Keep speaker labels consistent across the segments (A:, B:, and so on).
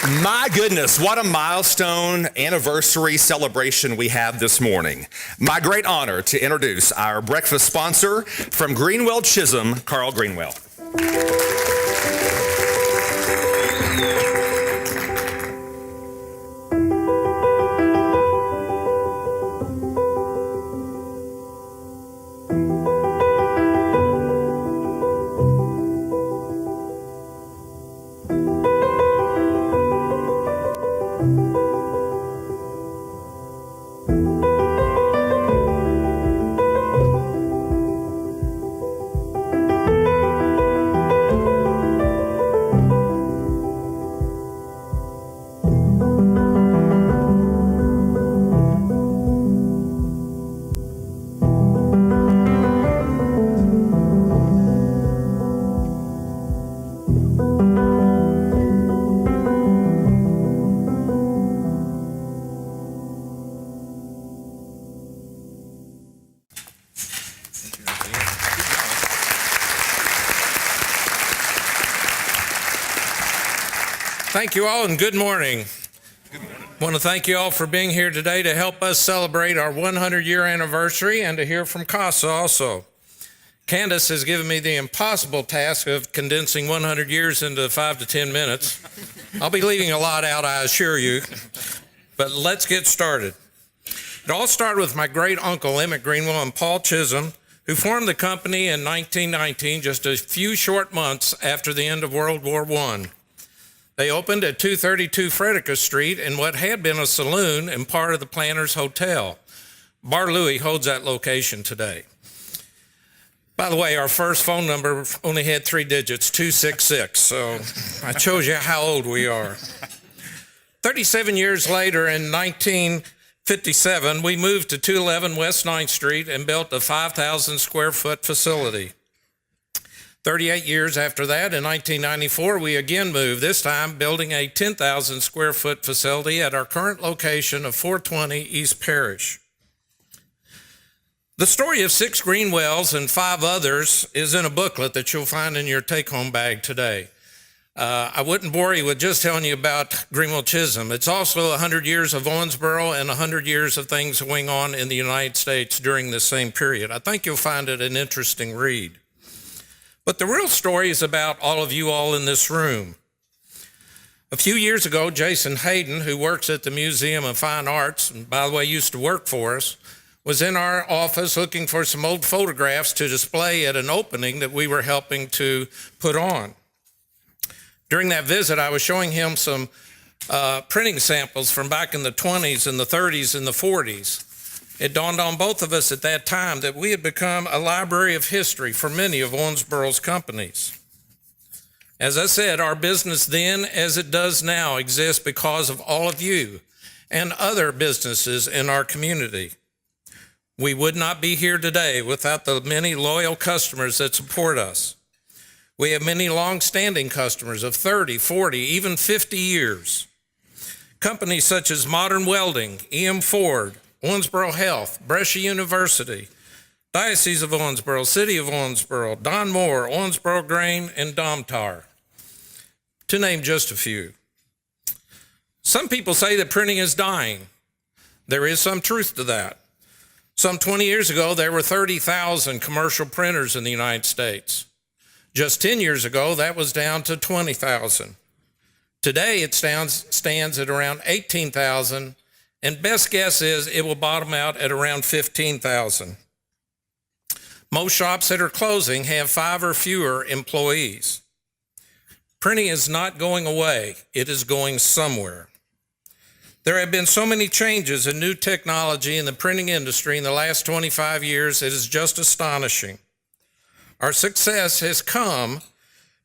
A: My goodness, what a milestone anniversary celebration we have this morning. My great honor to introduce our breakfast sponsor from Greenwell Chisholm, Carl Greenwell.
B: Thank you all and good morning. I want to thank you all for being here today to help us celebrate our 100-year anniversary and to hear from CASA also. Candace has given me the impossible task of condensing 100 years into 5 to 10 minutes. I'll be leaving a lot out, I assure you, but let's get started. It all started with my great uncle, Emmett Greenwell and Paul Chisholm, who formed the company in 1919, just a few short months after the end of World War I. They opened at 232 Frederica Street in what had been a saloon and part of the Planters Hotel. Bar Louie holds that location today. By the way, our first phone number only had 3 digits, 266, so I shows you how old we are. 37 years later, in 1957, we moved to 211 West 9th Street and built a 5,000 square foot facility. 38 years after that, in 1994, we again moved, this time building a 10,000 square foot facility at our current location of 420 East Parish. The story of 6 Greenwells and 5 others is in a booklet that you'll find in your take-home bag today. I wouldn't bore you with just telling you about Greenwell Chisholm. It's also 100 years of Owensboro and 100 years of things going on in the United States during this same period. I think you'll find it an interesting read. But the real story is about all of you all in this room. A few years ago, Jason Hayden, who works at the Museum of Fine Arts, and by the way, used to work for us, was in our office looking for some old photographs to display at an opening that we were helping to put on. During that visit, I was showing him some printing samples from back in the 20s and the 30s and the 40s. It dawned on both of us at that time that we had become a library of history for many of Owensboro's companies. As I said, our business then, as it does now, exists because of all of you and other businesses in our community. We would not be here today without the many loyal customers that support us. We have many long-standing customers of 30, 40, even 50 years. Companies such as Modern Welding, EM Ford, Owensboro Health, Brescia University, Diocese of Owensboro, City of Owensboro, Don Moore, Owensboro Grain, and Domtar, to name just a few. Some people say that printing is dying. There is some truth to that. Some 20 years ago, there were 30,000 commercial printers in the United States. Just 10 years ago, that was down to 20,000. Today, it stands at around 18,000, and best guess is it will bottom out at around 15,000. Most shops that are closing have 5 or fewer employees. Printing is not going away, it is going somewhere. There have been so many changes in new technology in the printing industry in the last 25 years, it is just astonishing. Our success has come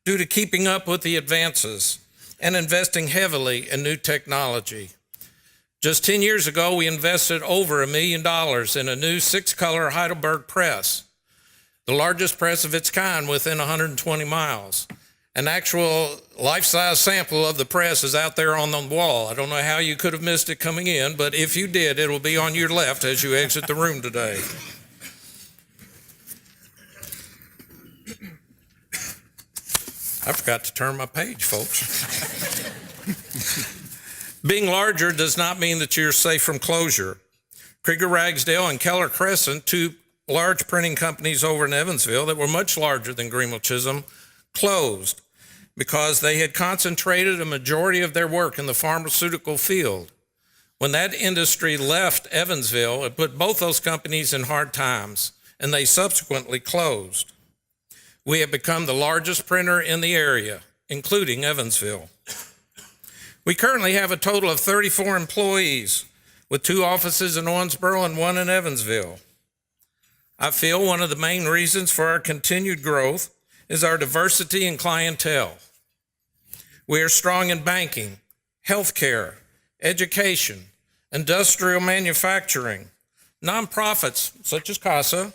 B: due to keeping up with the advances and investing heavily in new technology. Just 10 years ago, we invested over $1 million in a new 6-color Heidelberg press, the largest press of its kind within 120 miles. An actual life-size sample of the press is out there on the wall. I don't know how you could have missed it coming in, but if you did, it will be on your left as you exit the room today. I forgot to turn my page, folks. Being larger does not mean that you're safe from closure. Krieger Ragsdale and Keller Crescent, two large printing companies over in Evansville that were much larger than Greenwell Chisholm, closed because they had concentrated a majority of their work in the pharmaceutical field. When that industry left Evansville, it put both those companies in hard times, and they subsequently closed. We have become the largest printer in the area, including Evansville. We currently have a total of 34 employees, with 2 offices in Owensboro and 1 in Evansville. I feel one of the main reasons for our continued growth is our diversity in clientele. We are strong in banking, healthcare, education, industrial manufacturing, nonprofits such as CASA,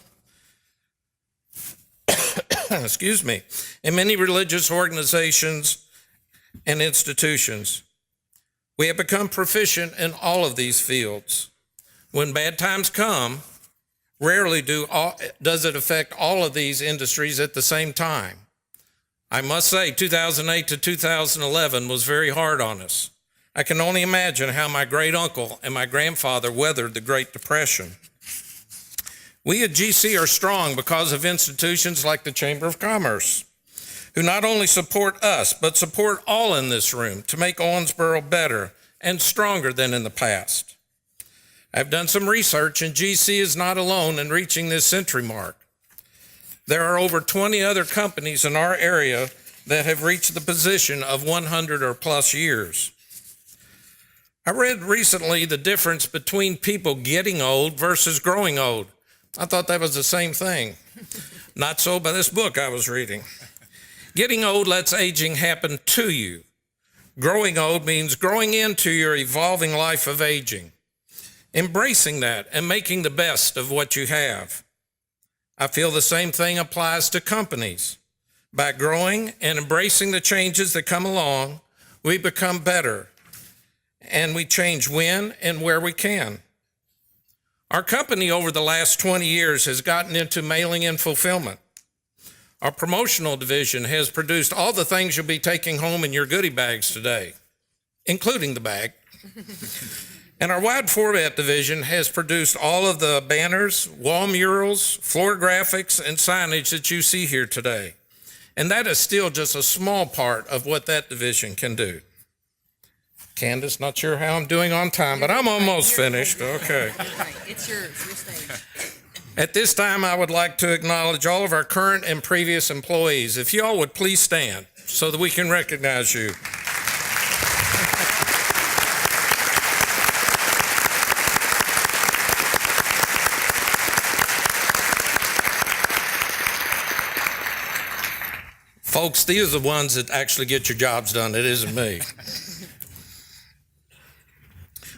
B: excuse me, and many religious organizations and institutions. We have become proficient in all of these fields. When bad times come, rarely does it affect all of these industries at the same time. I must say, 2008 to 2011 was very hard on us. I can only imagine how my great uncle and my grandfather weathered the Great Depression. We at GC are strong because of institutions like the Chamber of Commerce, who not only support us, but support all in this room to make Owensboro better and stronger than in the past. I've done some research, and GC is not alone in reaching this century mark. There are over 20 other companies in our area that have reached the position of 100 or plus years. I read recently the difference between people getting old versus growing old. I thought that was the same thing. Not so by this book I was reading. Getting old lets aging happen to you. Growing old means growing into your evolving life of aging, embracing that and making the best of what you have. I feel the same thing applies to companies. By growing and embracing the changes that come along, we become better, and we change when and where we can. Our company over the last 20 years has gotten into mailing and fulfillment. Our promotional division has produced all the things you'll be taking home in your goodie bags today, including the bag. And our wide format division has produced all of the banners, wall murals, floor graphics, and signage that you see here today. And that is still just a small part of what that division can do. Candace, not sure how I'm doing on time, but I'm almost finished. Okay.
C: It's yours, your stage.
B: At this time, I would like to acknowledge all of our current and previous employees. If you all would please stand so that we can recognize you. Folks, these are the ones that actually get your jobs done. It isn't me.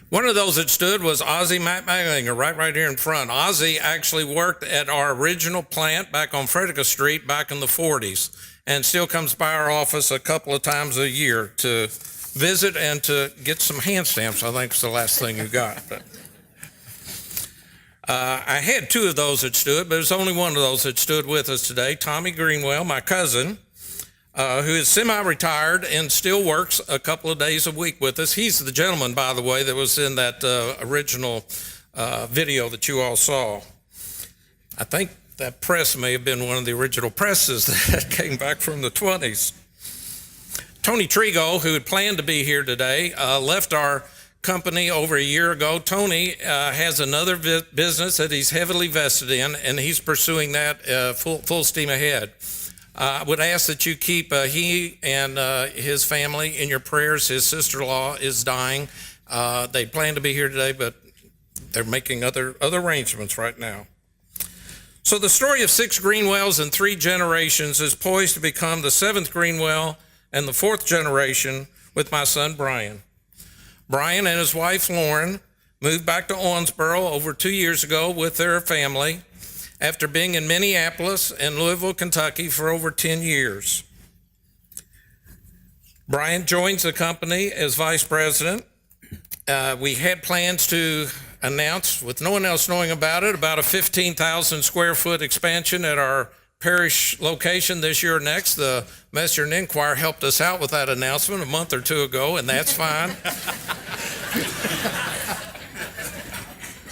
B: One of those that stood was Ozzie McMaglinger, right here in front. Ozzie actually worked at our original plant back on Frederica Street back in the 40s and still comes by our office a couple of times a year to visit and to get some hand stamps. I think it's the last thing you got. But I had 2 of those that stood, but there's only one of those that stood with us today, Tommy Greenwell, my cousin, who is semi-retired and still works a couple of days a week with us. He's the gentleman, by the way, that was in that original video that you all saw. I think that press may have been one of the original presses that came back from the 20s. Tony Trigo, who had planned to be here today, left our company over a year ago. Tony has another business that he's heavily vested in, and he's pursuing that full steam ahead. I would ask that you keep he and his family in your prayers. His sister-in-law is dying. They plan to be here today, but they're making other arrangements right now. So the story of 6 Greenwells and 3 generations is poised to become the 7th Greenwell and the 4th generation with my son, Brian. Brian and his wife, Lauren, moved back to Owensboro over 2 years ago with their family after being in Minneapolis and Louisville, Kentucky for over 10 years. Brian joins the company as vice president. We had plans to announce, with no one else knowing about it, about a 15,000 square foot expansion at our parish location this year or next. The Messenger and Enquirer helped us out with that announcement a month or 2 ago, and that's fine.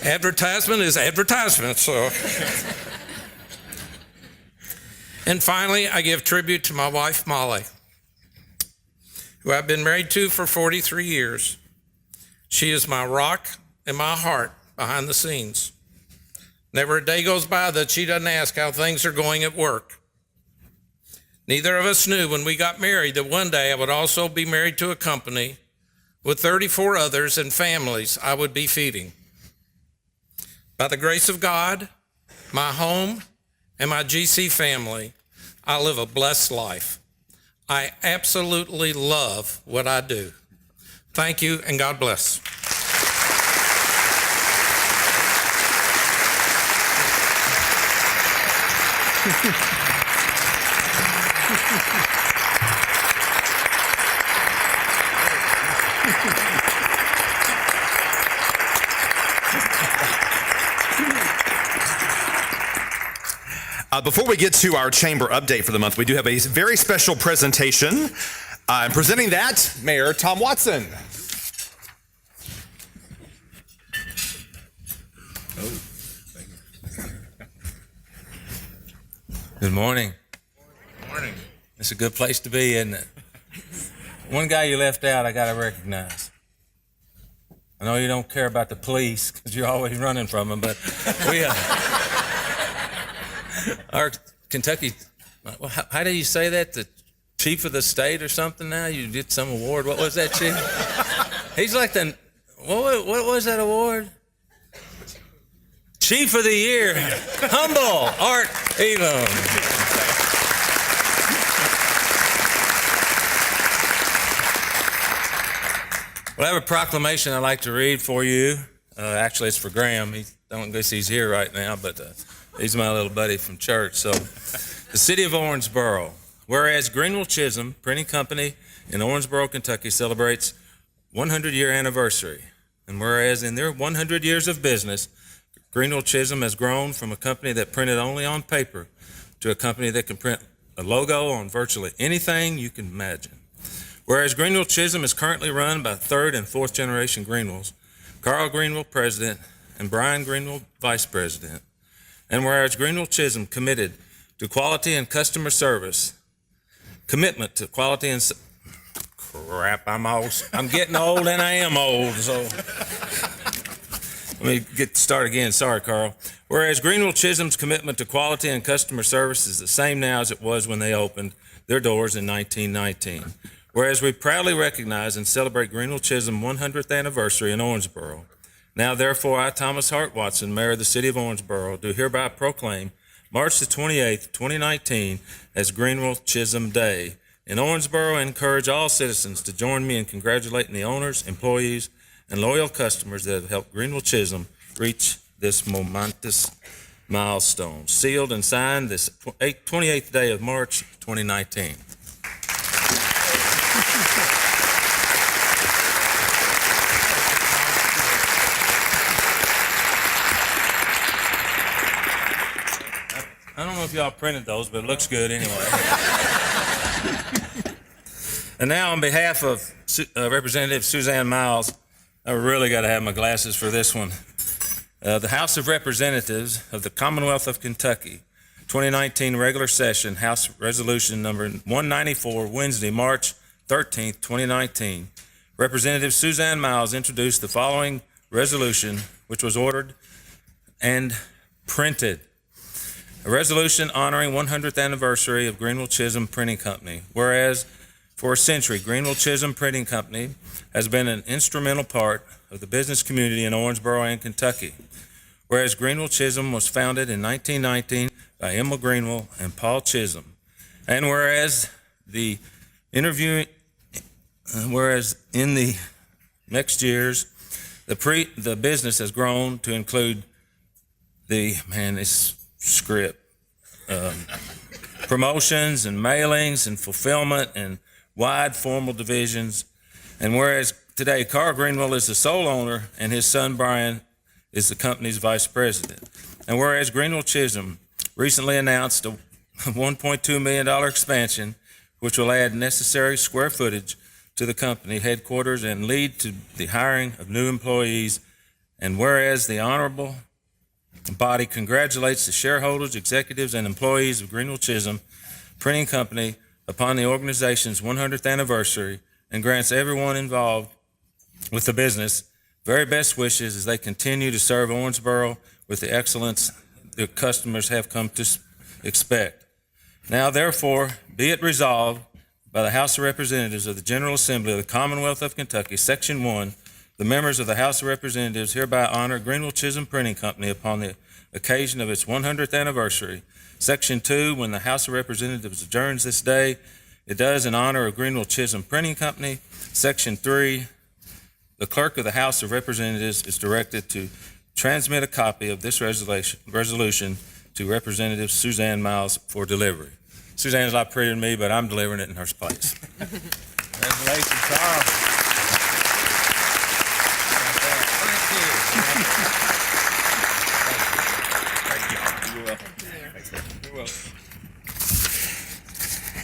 B: Advertisement is advertisement, so. And finally, I give tribute to my wife, Molly, who I've been married to for 43 years. She is my rock and my heart behind the scenes. Never a day goes by that she doesn't ask how things are going at work. Neither of us knew when we got married that one day I would also be married to a company with 34 others and families I would be feeding. By the grace of God, my home, and my GC family, I live a blessed life. I absolutely love what I do. Thank you, and God bless.
A: Before we get to our chamber update for the month, we do have a very special presentation. I'm presenting that, Mayor Tom Watson.
D: Good morning.
B: Good morning.
D: It's a good place to be, isn't it? One guy you left out, I got to recognize. I know you don't care about the police because you're always running from them, but we, our Kentucky, how do you say that? The chief of the state or something now? You did some award. What was that, chief? He's like what was that award? Chief of the Year, Humble, Art Elam. Well, I have a proclamation I'd like to read for you. Actually, it's for Graham. I don't guess he's here right now, but he's my little buddy from church. So, the city of Owensboro, whereas Greenwell Chisholm Printing Company in Owensboro, Kentucky celebrates 100-year anniversary, and whereas in their 100 years of business, Greenwell Chisholm has grown from a company that printed only on paper to a company that can print a logo on virtually anything you can imagine. Whereas Greenwell Chisholm is currently run by third and fourth generation Greenwells, Carl Greenwell president and Brian Greenwell vice president. And whereas Greenwell Chisholm committed to quality and customer service, commitment to quality and crap, I'm getting old and I am old, so let me start again. Sorry, Carl. Whereas Greenwell Chisholm's commitment to quality and customer service is the same now as it was when they opened their doors in 1919. Whereas we proudly recognize and celebrate Greenwell Chisholm's 100th anniversary in Owensboro. Now, therefore, I, Thomas Hart Watson, Mayor of the City of Owensboro, do hereby proclaim March the 28th, 2019 as Greenwell Chisholm Day in Owensboro and encourage all citizens to join me in congratulating the owners, employees, and loyal customers that have helped Greenwell Chisholm reach this momentous milestone. Sealed and signed this 28th day of March 2019. I don't know if y'all printed those, but it looks good anyway. And now on behalf of Representative Suzanne Miles, I really got to have my glasses for this one. The House of Representatives of the Commonwealth of Kentucky, 2019 regular session, House Resolution number 194, Wednesday, March 13th, 2019. Representative Suzanne Miles introduced the following resolution, which was ordered and printed. A resolution honoring 100th anniversary of Greenwell Chisholm Printing Company. Whereas for a century, Greenwell Chisholm Printing Company has been an instrumental part of the business community in Owensboro and Kentucky. Whereas Greenwell Chisholm was founded in 1919 by Emma Greenwell and Paul Chisholm. And whereas in the next years, the business has grown to include this script, promotions and mailings and fulfillment and wide formal divisions. And whereas today Carl Greenwell is the sole owner and his son Brian is the company's vice president. And whereas Greenwell Chisholm recently announced a $1.2 million expansion, which will add necessary square footage to the company headquarters and lead to the hiring of new employees. And whereas the honorable body congratulates the shareholders, executives, and employees of Greenwell Chisholm Printing Company upon the organization's 100th anniversary and grants everyone involved with the business very best wishes as they continue to serve Owensboro with the excellence the customers have come to expect. Now, therefore, be it resolved by the House of Representatives of the General Assembly of the Commonwealth of Kentucky, Section 1, the members of the House of Representatives hereby honor Greenwell Chisholm Printing Company upon the occasion of its 100th anniversary. Section 2, when the House of Representatives adjourns this day, it does in honor of Greenwell Chisholm Printing Company. Section 3, the clerk of the House of Representatives is directed to transmit a copy of this resolution to Representative Suzanne Miles for delivery. Suzanne's a lot prettier than me, but I'm delivering it in her place. Congratulations, Carl.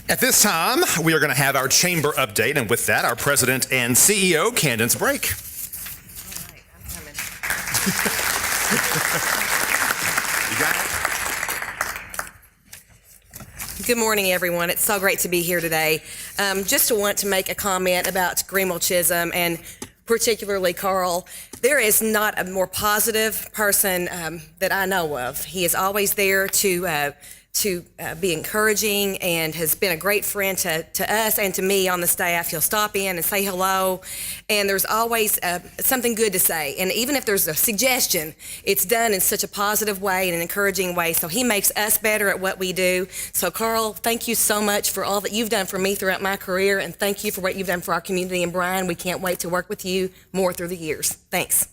A: At this time, we are going to have our chamber update, and with that, our president and CEO, Candace Brake.
C: All right, I'm coming.
A: You got it?
C: Good morning, everyone. It's so great to be here today. Just want to make a comment about Greenwell Chisholm and particularly Carl. There is not a more positive person that I know of. He is always there to be encouraging and has been a great friend to us and to me on the staff. He'll stop in and say hello, and there's always something good to say. And even if there's a suggestion, it's done in such a positive way and an encouraging way. So he makes us better at what we do. So Carl, thank you so much for all that you've done for me throughout my career, and thank you for what you've done for our community. And Brian, we can't wait to work with you more through the years. Thanks.